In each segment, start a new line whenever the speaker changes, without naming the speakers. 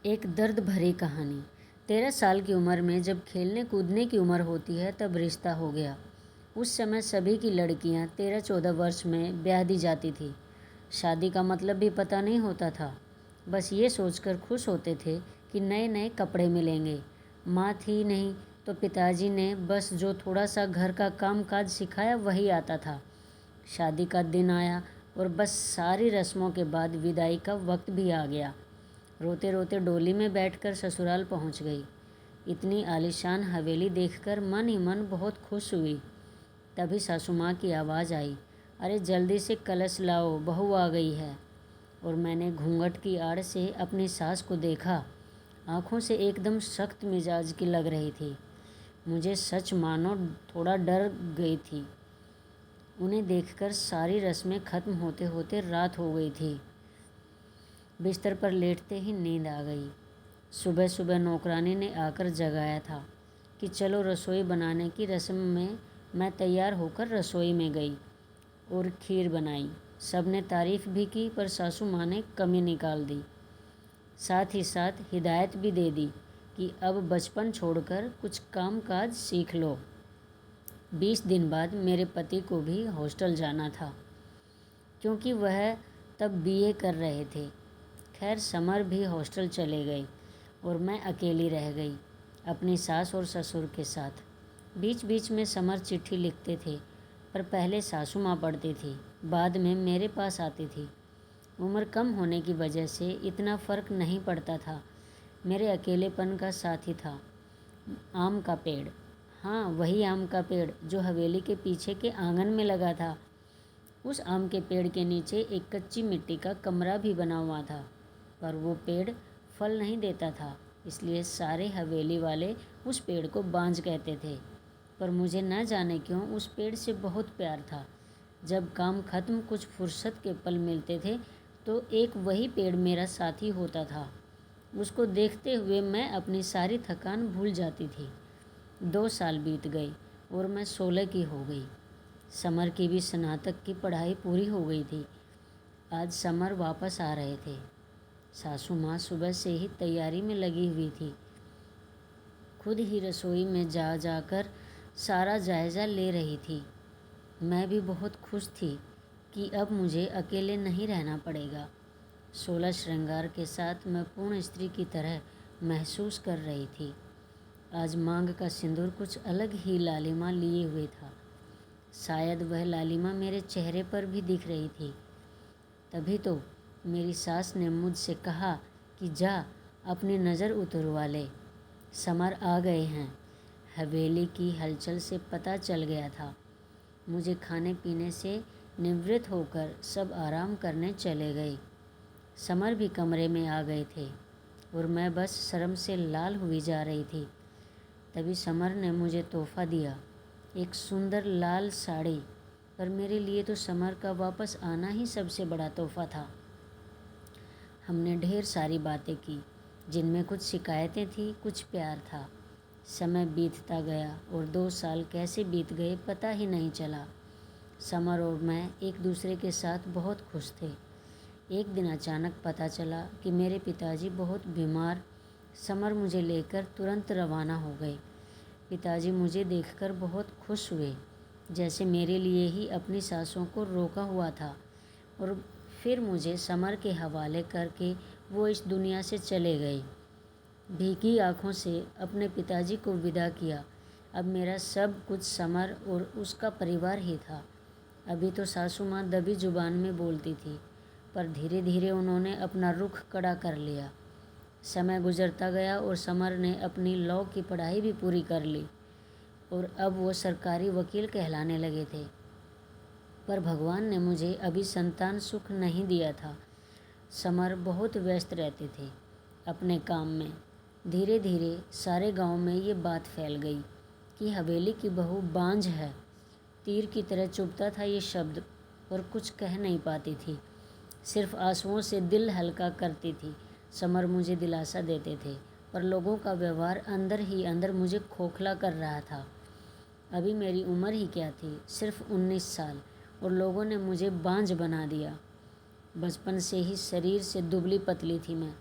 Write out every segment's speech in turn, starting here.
एक दर्द भरी कहानी। 13 साल की उम्र में जब खेलने कूदने की उम्र होती है तब रिश्ता हो गया। उस समय सभी की लड़कियां 13-14 वर्ष में ब्याह दी जाती थी। शादी का मतलब भी पता नहीं होता था। बस ये सोचकर खुश होते थे कि नए नए कपड़े मिलेंगे। माँ थी नहीं तो पिताजी ने बस जो थोड़ा सा घर का काम काज सिखाया वही आता था। शादी का दिन आया और बस सारी रस्मों के बाद विदाई का वक्त भी आ गया। रोते रोते डोली में बैठकर ससुराल पहुंच गई। इतनी आलीशान हवेली देखकर मन ही मन बहुत खुश हुई। तभी सासू माँ की आवाज़ आई, अरे जल्दी से कलश लाओ, बहू आ गई है। और मैंने घूंघट की आड़ से अपनी सास को देखा। आँखों से एकदम सख्त मिजाज की लग रही थी। मुझे सच मानो थोड़ा डर गई थी। उन्हें देखकर सारी रस्में खत्म होते होते रात हो गई थी। बिस्तर पर लेटते ही नींद आ गई। सुबह सुबह नौकरानी ने आकर जगाया था कि चलो रसोई बनाने की रस्म में मैं तैयार होकर रसोई में गई और खीर बनाई। सब ने तारीफ़ भी की पर सासू माँ ने कमी निकाल दी। साथ ही साथ हिदायत भी दे दी कि अब बचपन छोड़कर कुछ काम काज सीख लो। 20 दिन बाद मेरे पति को भी हॉस्टल जाना था क्योंकि वह तब बीए कर रहे थे। खैर समर भी हॉस्टल चले गए और मैं अकेली रह गई अपनी सास और ससुर के साथ। बीच बीच में समर चिट्ठी लिखते थे पर पहले सासू माँ पढ़ती थी, बाद में मेरे पास आती थी। उम्र कम होने की वजह से इतना फ़र्क नहीं पड़ता था। मेरे अकेलेपन का साथी था आम का पेड़। हाँ, वही आम का पेड़ जो हवेली के पीछे के आंगन में लगा था। उस आम के पेड़ के नीचे एक कच्ची मिट्टी का कमरा भी बना हुआ था, पर वो पेड़ फल नहीं देता था, इसलिए सारे हवेली वाले उस पेड़ को बांझ कहते थे। पर मुझे न जाने क्यों उस पेड़ से बहुत प्यार था। जब काम खत्म कुछ फुर्सत के पल मिलते थे तो एक वही पेड़ मेरा साथी होता था। उसको देखते हुए मैं अपनी सारी थकान भूल जाती थी। 2 साल बीत गए और मैं 16 की हो गई। समर की भी स्नातक की पढ़ाई पूरी हो गई थी। आज समर वापस आ रहे थे। सासू माँ सुबह से ही तैयारी में लगी हुई थी। खुद ही रसोई में जा जाकर सारा जायज़ा ले रही थी। मैं भी बहुत खुश थी कि अब मुझे अकेले नहीं रहना पड़ेगा। 16 श्रृंगार के साथ मैं पूर्ण स्त्री की तरह महसूस कर रही थी। आज मांग का सिंदूर कुछ अलग ही लालिमा लिए हुए था। शायद वह लालिमा मेरे चेहरे पर भी दिख रही थी। तभी तो मेरी सास ने मुझसे कहा कि जा अपनी नज़र उतरवा ले, समर आ गए हैं। हवेली की हलचल से पता चल गया था। मुझे खाने पीने से निवृत्त होकर सब आराम करने चले गए। समर भी कमरे में आ गए थे और मैं बस शर्म से लाल हुई जा रही थी। तभी समर ने मुझे तोहफ़ा दिया, एक सुंदर लाल साड़ी। पर मेरे लिए तो समर का वापस आना ही सबसे बड़ा तोहफ़ा था। हमने ढेर सारी बातें की जिनमें कुछ शिकायतें थी, कुछ प्यार था। समय बीतता गया और 2 साल कैसे बीत गए पता ही नहीं चला। समर और मैं एक दूसरे के साथ बहुत खुश थे। एक दिन अचानक पता चला कि मेरे पिताजी बहुत बीमार। समर मुझे लेकर तुरंत रवाना हो गए। पिताजी मुझे देखकर बहुत खुश हुए, जैसे मेरे लिए ही अपनी सांसों को रोका हुआ था। और फिर मुझे समर के हवाले करके वो इस दुनिया से चले गए। भीगी आँखों से अपने पिताजी को विदा किया। अब मेरा सब कुछ समर और उसका परिवार ही था। अभी तो सासू माँ दबी जुबान में बोलती थी, पर धीरे धीरे उन्होंने अपना रुख कड़ा कर लिया। समय गुजरता गया और समर ने अपनी लॉ की पढ़ाई भी पूरी कर ली और अब वो सरकारी वकील कहलाने लगे थे। पर भगवान ने मुझे अभी संतान सुख नहीं दिया था। समर बहुत व्यस्त रहते थे अपने काम में। धीरे धीरे सारे गांव में ये बात फैल गई कि हवेली की बहू बांझ है। तीर की तरह चुभता था ये शब्द और कुछ कह नहीं पाती थी, सिर्फ आंसुओं से दिल हल्का करती थी। समर मुझे दिलासा देते थे पर लोगों का व्यवहार अंदर ही अंदर मुझे खोखला कर रहा था। अभी मेरी उम्र ही क्या थी, सिर्फ 19 साल, और लोगों ने मुझे बांझ बना दिया। बचपन से ही शरीर से दुबली पतली थी मैं।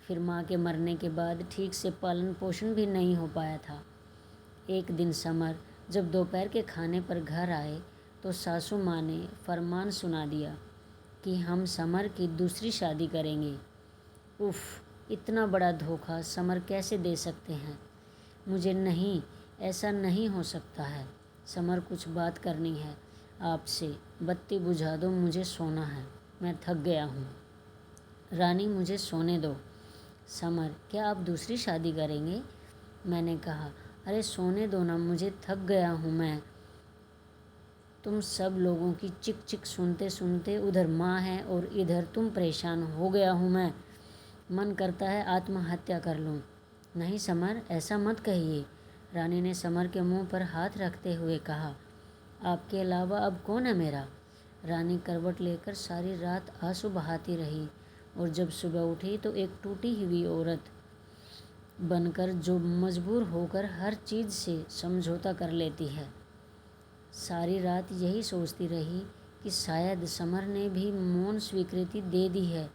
फिर माँ के मरने के बाद ठीक से पालन पोषण भी नहीं हो पाया था। एक दिन समर जब दोपहर के खाने पर घर आए तो सासू माँ ने फरमान सुना दिया कि हम समर की दूसरी शादी करेंगे। उफ़, इतना बड़ा धोखा समर कैसे दे सकते हैं? मुझे नहीं, ऐसा नहीं हो सकता है। समर, कुछ बात करनी है आपसे। बत्ती बुझा दो, मुझे सोना है, मैं थक गया हूँ। रानी, मुझे सोने दो। समर, क्या आप दूसरी शादी करेंगे? मैंने कहा, अरे सोने दो ना, मुझे थक गया हूँ मैं। तुम सब लोगों की चिक चिक सुनते सुनते उधर माँ है और इधर तुम परेशान हो गया हूँ मैं। मन करता है आत्महत्या कर लूँ। नहीं समर, ऐसा मत कहिए। रानी ने समर के मुंह पर हाथ रखते हुए कहा, आपके अलावा अब कौन है मेरा? रानी करवट लेकर सारी रात आंसू बहाती रही और जब सुबह उठी तो एक टूटी हुई औरत बनकर जो मजबूर होकर हर चीज़ से समझौता कर लेती है। सारी रात यही सोचती रही कि शायद समर ने भी मौन स्वीकृति दे दी है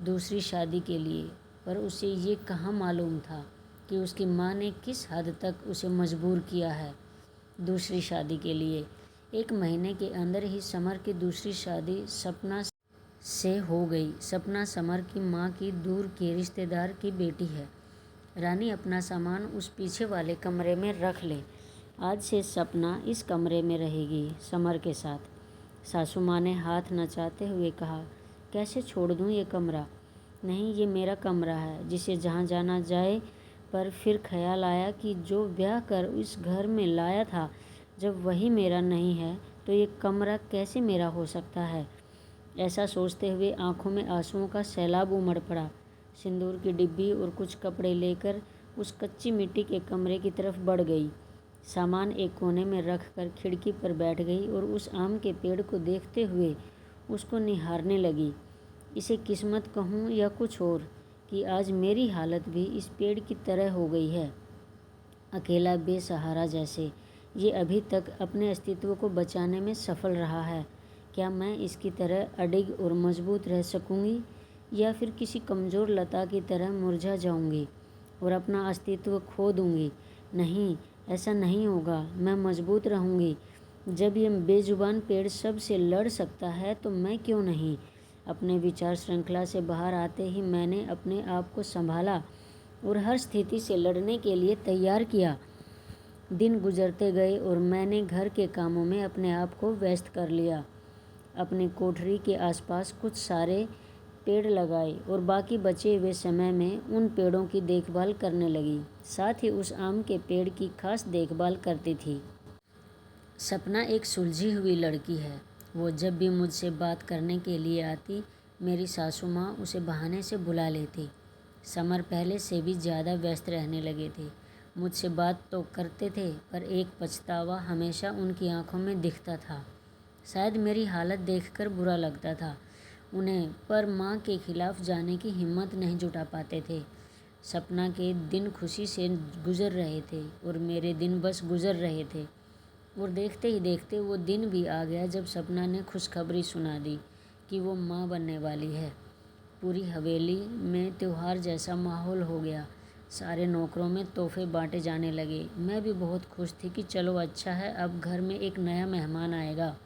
दूसरी शादी के लिए, पर उसे ये कहाँ मालूम था कि उसकी माँ ने किस हद तक उसे मजबूर किया है दूसरी शादी के लिए। 1 महीने के अंदर ही समर की दूसरी शादी सपना से हो गई। सपना समर की माँ की दूर के रिश्तेदार की बेटी है। रानी, अपना सामान उस पीछे वाले कमरे में रख ले। आज से सपना इस कमरे में रहेगी समर के साथ। सासू माँ ने हाथ नचाते हुए कहा, कैसे छोड़ दूँ ये कमरा? नहीं, ये मेरा कमरा है, जिसे जहाँ जाना जाए। पर फिर ख्याल आया कि जो ब्याह कर इस घर में लाया था, जब वही मेरा नहीं है तो ये कमरा कैसे मेरा हो सकता है? ऐसा सोचते हुए आंखों में आंसुओं का सैलाब उमड़ पड़ा। सिंदूर की डिब्बी और कुछ कपड़े लेकर उस कच्ची मिट्टी के कमरे की तरफ बढ़ गई। सामान एक कोने में रख कर खिड़की पर बैठ गई और उस आम के पेड़ को देखते हुए उसको निहारने लगी। इसे किस्मत कहूँ या कुछ और, कि आज मेरी हालत भी इस पेड़ की तरह हो गई है, अकेला बेसहारा जैसे। ये अभी तक अपने अस्तित्व को बचाने में सफल रहा है। क्या मैं इसकी तरह अडिग और मजबूत रह सकूँगी, या फिर किसी कमज़ोर लता की तरह मुरझा जाऊँगी और अपना अस्तित्व खो दूँगी? नहीं, ऐसा नहीं होगा। मैं मजबूत रहूँगी। जब ये बेजुबान पेड़ सब से लड़ सकता है तो मैं क्यों नहीं? अपने विचार श्रृंखला से बाहर आते ही मैंने अपने आप को संभाला और हर स्थिति से लड़ने के लिए तैयार किया। दिन गुजरते गए और मैंने घर के कामों में अपने आप को व्यस्त कर लिया। अपनी कोठरी के आसपास कुछ सारे पेड़ लगाए और बाकी बचे हुए समय में उन पेड़ों की देखभाल करने लगी। साथ ही उस आम के पेड़ की खास देखभाल करती थी। सपना एक सुलझी हुई लड़की है। वो जब भी मुझसे बात करने के लिए आती, मेरी सासू माँ उसे बहाने से बुला लेती। समर पहले से भी ज़्यादा व्यस्त रहने लगे थे। मुझसे बात तो करते थे, पर एक पछतावा हमेशा उनकी आंखों में दिखता था। शायद मेरी हालत देखकर बुरा लगता था उन्हें, पर माँ के खिलाफ जाने की हिम्मत नहीं जुटा पाते थे। सपना के दिन खुशी से गुजर रहे थे और मेरे दिन बस गुजर रहे थे। और देखते ही देखते वो दिन भी आ गया जब सपना ने खुशखबरी सुना दी कि वो माँ बनने वाली है। पूरी हवेली में त्योहार जैसा माहौल हो गया। सारे नौकरों में तोहफे बांटे जाने लगे। मैं भी बहुत खुश थी कि चलो अच्छा है, अब घर में एक नया मेहमान आएगा।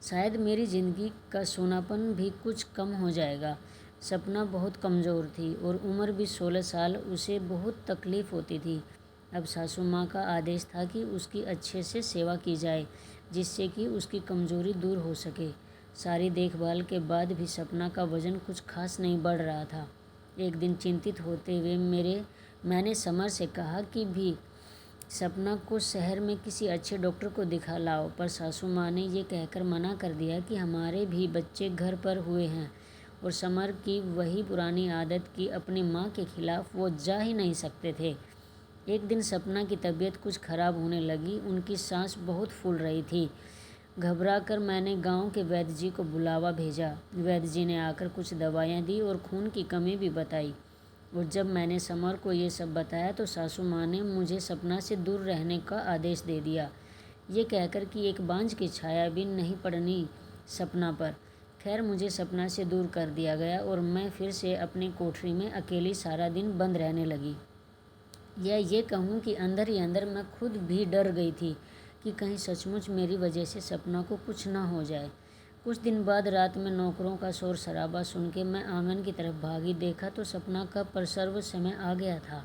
शायद मेरी ज़िंदगी का सोनापन भी कुछ कम हो जाएगा। सपना बहुत कमज़ोर थी और उम्र भी 16 साल। उसे बहुत तकलीफ़ होती थी। अब सासू माँ का आदेश था कि उसकी अच्छे से सेवा की जाए, जिससे कि उसकी कमज़ोरी दूर हो सके। सारी देखभाल के बाद भी सपना का वज़न कुछ खास नहीं बढ़ रहा था। एक दिन चिंतित होते हुए मैंने समर से कहा कि भी सपना को शहर में किसी अच्छे डॉक्टर को दिखा लाओ, पर सासू माँ ने ये कहकर मना कर दिया कि हमारे भी बच्चे घर पर हुए हैं और समर की वही पुरानी आदत कि अपनी माँ के खिलाफ वो जा ही नहीं सकते थे। एक दिन सपना की तबीयत कुछ खराब होने लगी। उनकी सांस बहुत फूल रही थी। घबराकर मैंने गांव के वैद्य जी को बुलावा भेजा। वैद्य जी ने आकर कुछ दवाइयाँ दी और खून की कमी भी बताई। और जब मैंने समर को ये सब बताया तो सासू माँ ने मुझे सपना से दूर रहने का आदेश दे दिया, ये कहकर कि एक बांझ की छाया भी नहीं पड़नी सपना पर। खैर मुझे सपना से दूर कर दिया गया और मैं फिर से अपनी कोठरी में अकेली सारा दिन बंद रहने लगी। या ये कहूँ कि अंदर ही अंदर मैं खुद भी डर गई थी कि कहीं सचमुच मेरी वजह से सपना को कुछ ना हो जाए। कुछ दिन बाद रात में नौकरों का शोर शराबा सुन के मैं आंगन की तरफ भागी। देखा तो सपना का प्रसव समय आ गया था।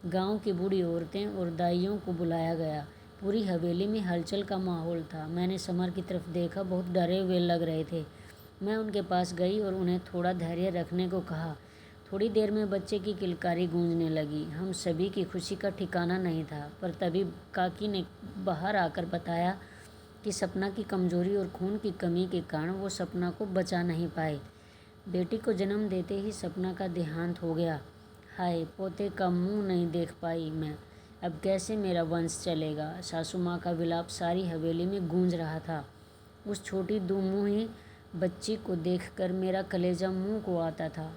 गांव की बूढ़ी औरतें और दाइयों को बुलाया गया। पूरी हवेली में हलचल का माहौल था। मैंने समर की तरफ देखा, बहुत डरे हुए लग रहे थे। मैं उनके पास गई और उन्हें थोड़ा धैर्य रखने को कहा। थोड़ी देर में बच्चे की किलकारी गूंजने लगी। हम सभी की खुशी का ठिकाना नहीं था, पर तभी काकी ने बाहर आकर बताया कि सपना की कमजोरी और खून की कमी के कारण वो सपना को बचा नहीं पाए। बेटी को जन्म देते ही सपना का देहांत हो गया। हाय, पोते का मुंह नहीं देख पाई मैं, अब कैसे मेरा वंश चलेगा। सासू माँ का विलाप सारी हवेली में गूंज रहा था। उस छोटी दुमुही बच्ची को देखकर मेरा कलेजा मुंह को आता था।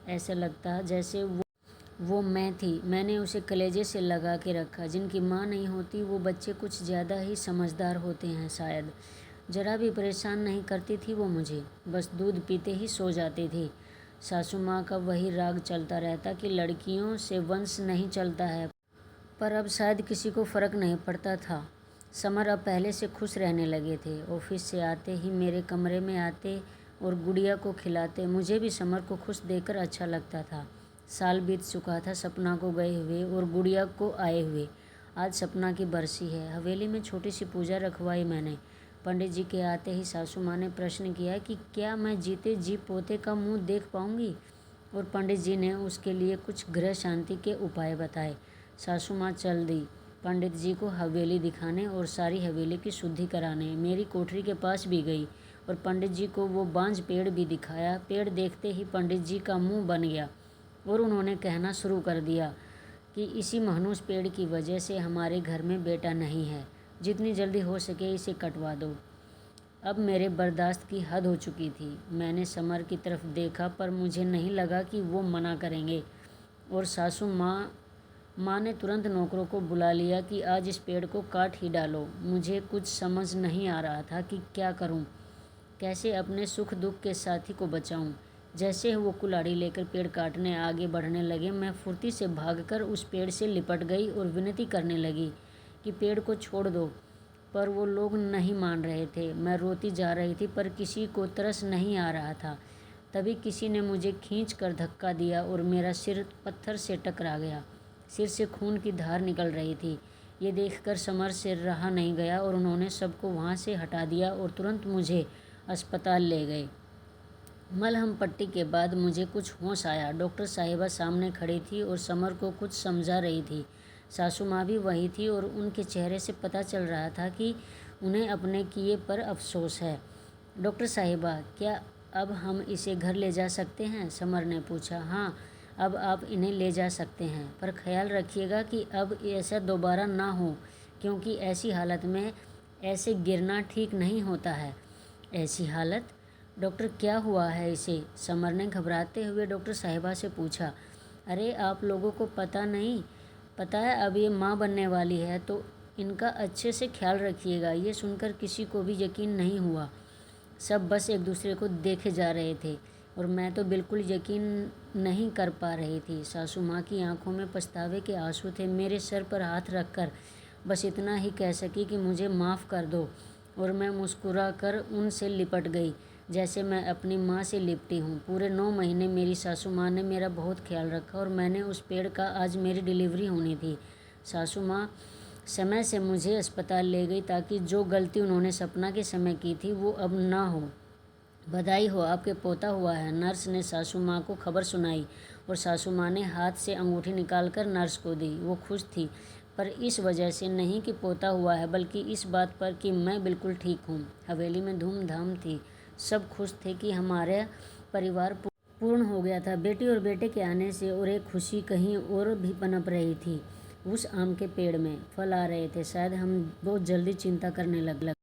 ऐसा लगता जैसे वो मैं थी। मैंने उसे कलेजे से लगा के रखा। जिनकी माँ नहीं होती वो बच्चे कुछ ज़्यादा ही समझदार होते हैं शायद। जरा भी परेशान नहीं करती थी वो मुझे, बस दूध पीते ही सो जाती थी। सासू माँ का वही राग चलता रहता कि लड़कियों से वंश नहीं चलता है, पर अब शायद किसी को फ़र्क नहीं पड़ता था। समर अब पहले से खुश रहने लगे थे। ऑफिस से आते ही मेरे कमरे में आते और गुड़िया को खिलाते। मुझे भी समर को खुश देखकर अच्छा लगता था। साल बीत चुका था सपना को गए हुए और गुड़िया को आए हुए। आज सपना की बरसी है। हवेली में छोटी सी पूजा रखवाई मैंने। पंडित जी के आते ही सासू माँ ने प्रश्न किया कि क्या मैं जीते जी पोते का मुंह देख पाऊंगी, और पंडित जी ने उसके लिए कुछ गृह शांति के उपाय बताए। सासू माँ चल दी पंडित जी को हवेली दिखाने और सारी हवेली की शुद्धि कराने। मेरी कोठरी के पास भी गई और पंडित जी को वो बांझ पेड़ भी दिखाया। पेड़ देखते ही पंडित जी का मुंह बन गया और उन्होंने कहना शुरू कर दिया कि इसी महनूस पेड़ की वजह से हमारे घर में बेटा नहीं है। जितनी जल्दी हो सके इसे कटवा दो। अब मेरे बर्दाश्त की हद हो चुकी थी। मैंने समर की तरफ देखा, पर मुझे नहीं लगा कि वो मना करेंगे, और सासू माँ ने तुरंत नौकरों को बुला लिया कि आज इस पेड़ को काट ही डालो। मुझे कुछ समझ नहीं आ रहा था कि क्या करूं, कैसे अपने सुख दुख के साथी को बचाऊं। जैसे वो कुल्हाड़ी लेकर पेड़ काटने आगे बढ़ने लगे, मैं फुर्ती से भागकर उस पेड़ से लिपट गई और विनती करने लगी कि पेड़ को छोड़ दो, पर वो लोग नहीं मान रहे थे। मैं रोती जा रही थी, पर किसी को तरस नहीं आ रहा था। तभी किसी ने मुझे खींच कर धक्का दिया और मेरा सिर पत्थर से टकरा गया। सिर से खून की धार निकल रही थी। ये देखकर समर से रहा नहीं गया और उन्होंने सबको वहाँ से हटा दिया और तुरंत मुझे अस्पताल ले गए। मलहम पट्टी के बाद मुझे कुछ होश आया। डॉक्टर साहिबा सामने खड़ी थी और समर को कुछ समझा रही थी। सासू माँ भी वही थी और उनके चेहरे से पता चल रहा था कि उन्हें अपने किए पर अफसोस है। डॉक्टर साहिबा, क्या अब हम इसे घर ले जा सकते हैं? समर ने पूछा। हाँ, अब आप इन्हें ले जा सकते हैं, पर ख्याल रखिएगा कि अब ऐसा दोबारा ना हो, क्योंकि ऐसी हालत में ऐसे गिरना ठीक नहीं होता है। ऐसी हालत? डॉक्टर, क्या हुआ है इसे? समर ने घबराते हुए डॉक्टर साहिबा से पूछा। अरे, आप लोगों को पता है अब ये माँ बनने वाली है, तो इनका अच्छे से ख्याल रखिएगा। ये सुनकर किसी को भी यकीन नहीं हुआ। सब बस एक दूसरे को देखे जा रहे थे और मैं तो बिल्कुल यकीन नहीं कर पा रही थी। सासू माँ की आंखों में पछतावे के आंसू थे। मेरे सर पर हाथ रखकर बस इतना ही कह सकी कि मुझे माफ़ कर दो, और मैं मुस्कुरा कर उनसे लिपट गई जैसे मैं अपनी माँ से लिपटी हूँ। पूरे 9 महीने मेरी सासू माँ ने मेरा बहुत ख्याल रखा और मैंने उस पेड़ का आज मेरी डिलीवरी होनी थी। सासू माँ समय से मुझे अस्पताल ले गई ताकि जो गलती उन्होंने सपना के समय की थी वो अब ना हो। बधाई हो, आपके पोता हुआ है। नर्स ने सासू माँ को खबर सुनाई और सासू माँ ने हाथ से अंगूठी निकालकर नर्स को दी। वो खुश थी, पर इस वजह से नहीं कि पोता हुआ है, बल्कि इस बात पर कि मैं बिल्कुल ठीक हूँ। हवेली में धूमधाम थी। सब खुश थे कि हमारा परिवार पूर्ण हो गया था। बेटी और बेटे के आने से और एक खुशी कहीं और भी पनप रही थी। उस आम के पेड़ में फल आ रहे थे। शायद हम बहुत जल्दी चिंता करने लग